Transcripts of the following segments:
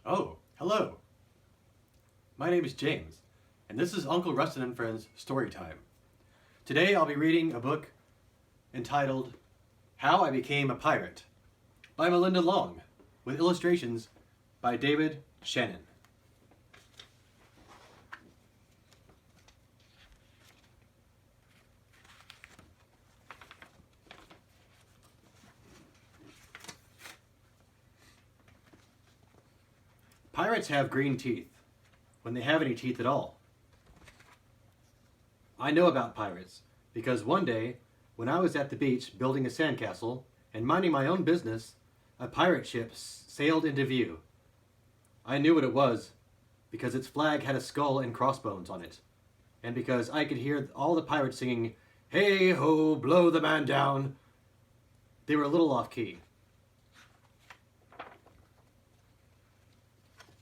Oh, hello. My name is James, and this is Uncle Rustin and Friends Story Time. Today I'll be reading a book entitled How I Became a Pirate by Melinda Long, with illustrations by David Shannon. Pirates have green teeth, when they have any teeth at all. I know about pirates because one day, when I was at the beach building a sandcastle and minding my own business, a pirate ship sailed into view. I knew what it was because its flag had a skull and crossbones on it, and because I could hear all the pirates singing, "Hey ho, blow the man down." They were a little off key.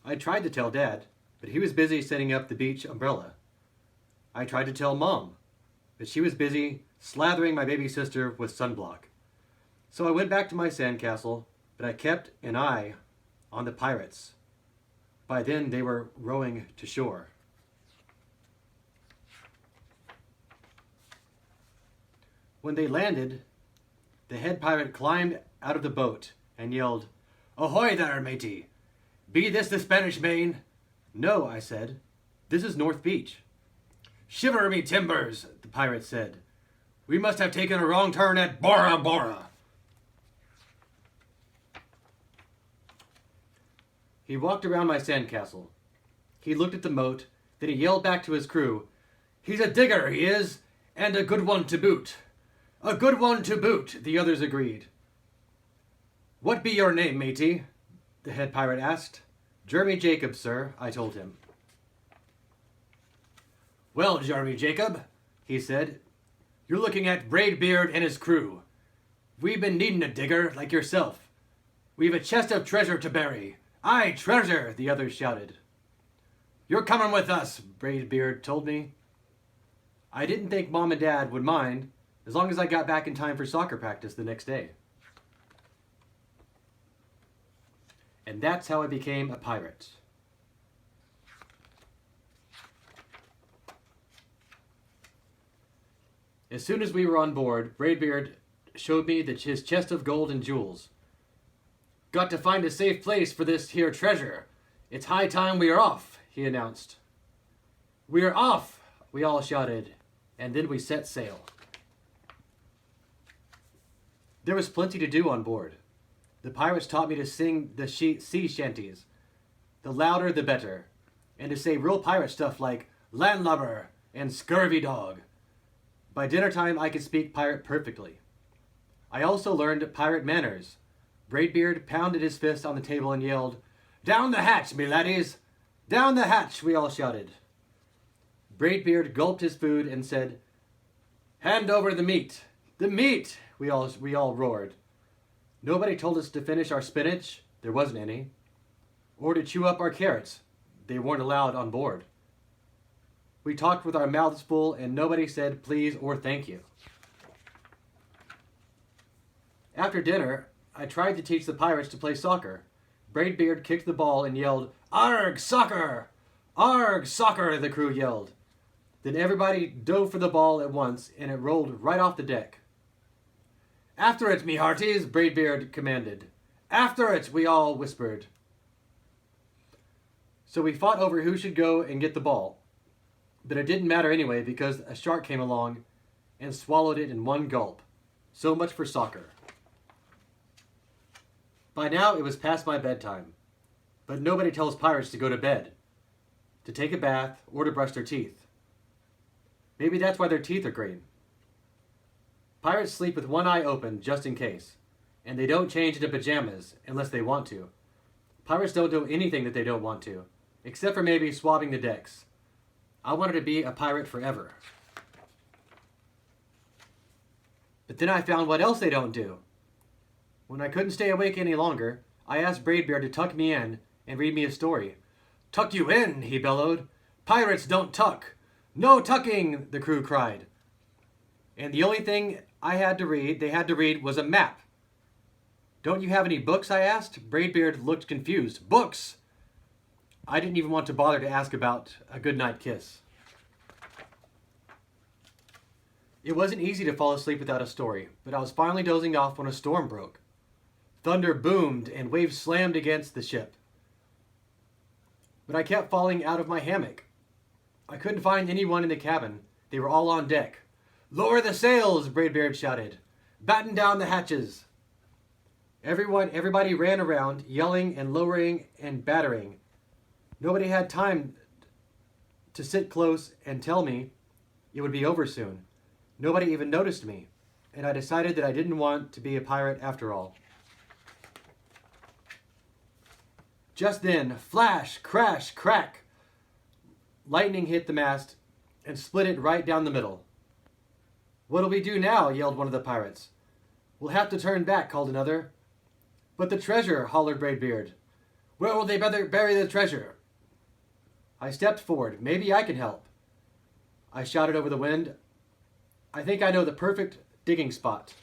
I tried to tell Dad, but he was busy setting up the beach umbrella. I tried to tell Mom, but she was busy slathering my baby sister with sunblock. So I went back to my sandcastle, but I kept an eye on the pirates. By then they were rowing to shore. When they landed, the head pirate climbed out of the boat and yelled, "Ahoy there, matey! Be this the Spanish Main?" "No," I said. "This is North Beach." "Shiver me timbers," the pirate said. "We must have taken a wrong turn at Bora Bora." He walked around my sandcastle. He looked at the moat, then he yelled back to his crew, "He's a digger, he is, and a good one to boot." "A good one to boot," the others agreed. "What be your name, matey?" the head pirate asked. "Jeremy Jacob, sir," I told him. "Well, Jeremy Jacob," he said, "you're looking at Braidbeard and his crew. We've been needing a digger like yourself. We've a chest of treasure to bury." "Aye, treasure," the others shouted. "You're coming with us," Braidbeard told me. I didn't think Mom and Dad would mind as long as I got back in time for soccer practice the next day. And that's how I became a pirate. As soon as we were on board, Braidbeard showed me his chest of gold and jewels. "Got to find a safe place for this here treasure. It's high time we are off," he announced. "We're off," we all shouted, and then we set sail. There was plenty to do on board. The pirates taught me to sing the sea shanties. The louder the better. And to say real pirate stuff like landlubber and scurvy dog. By dinner time I could speak pirate perfectly. I also learned pirate manners. Braidbeard pounded his fist on the table and yelled, "Down the hatch, me laddies! Down the hatch!" we all shouted. Braidbeard gulped his food and said, "Hand over the meat! The meat!" we all roared. Nobody told us to finish our spinach, there wasn't any, or to chew up our carrots, they weren't allowed on board. We talked with our mouths full and nobody said please or thank you. After dinner, I tried to teach the pirates to play soccer. Braidbeard kicked the ball and yelled, "Arg, soccer! Arg, soccer!" the crew yelled. Then everybody dove for the ball at once and it rolled right off the deck. "After it, me hearties," Braidbeard commanded. "After it," we all whispered. So we fought over who should go and get the ball. But it didn't matter anyway because a shark came along and swallowed it in one gulp. So much for soccer. By now it was past my bedtime. But nobody tells pirates to go to bed, to take a bath, or to brush their teeth. Maybe that's why their teeth are green. Pirates sleep with one eye open just in case, and they don't change into pajamas unless they want to. Pirates don't do anything that they don't want to, except for maybe swabbing the decks. I wanted to be a pirate forever. But then I found what else they don't do. When I couldn't stay awake any longer, I asked Braidbeard to tuck me in and read me a story. "Tuck you in," he bellowed. "Pirates don't tuck." "No tucking," the crew cried. And the only thing they had to read was a map. "Don't you have any books?" I asked. Braidbeard looked confused. "Books? I didn't even want to bother to ask about a goodnight kiss. It wasn't easy to fall asleep without a story, but I was finally dozing off when a storm broke. Thunder boomed and waves slammed against the ship. But I kept falling out of my hammock. I couldn't find anyone in the cabin. They were all on deck. "Lower the sails," Braidbeard shouted. "Batten down the hatches." Everybody ran around, yelling and lowering and battering. Nobody had time to sit close and tell me it would be over soon. Nobody even noticed me, and I decided that I didn't want to be a pirate after all. Just then, flash, crash, crack! Lightning hit the mast and split it right down the middle. "What'll we do now?" yelled one of the pirates. "We'll have to turn back," called another. "But the treasure," hollered Braidbeard. "Where will they bury the treasure?" I stepped forward. "Maybe I can help." I shouted over the wind. "I think I know the perfect digging spot."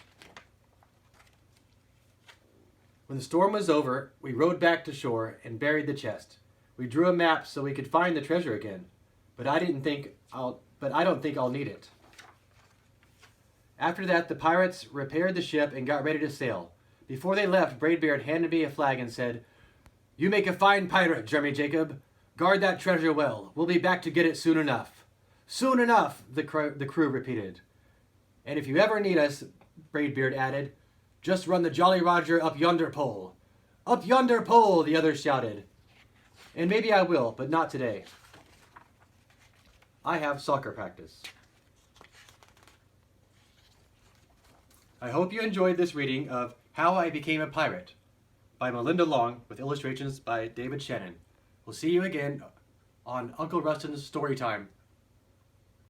When the storm was over, we rowed back to shore and buried the chest. We drew a map so we could find the treasure again, but I don't think I'll need it. After that, the pirates repaired the ship and got ready to sail. Before they left, Braidbeard handed me a flag and said, "You make a fine pirate, Jeremy Jacob. Guard that treasure well. We'll be back to get it soon enough." "Soon enough," the crew repeated. "And if you ever need us," Braidbeard added, "just run the Jolly Roger up yonder pole." "Up yonder pole," the others shouted. And maybe I will, but not today. I have soccer practice. I hope you enjoyed this reading of How I Became a Pirate by Melinda Long with illustrations by David Shannon. We'll see you again on Uncle Rustin's Storytime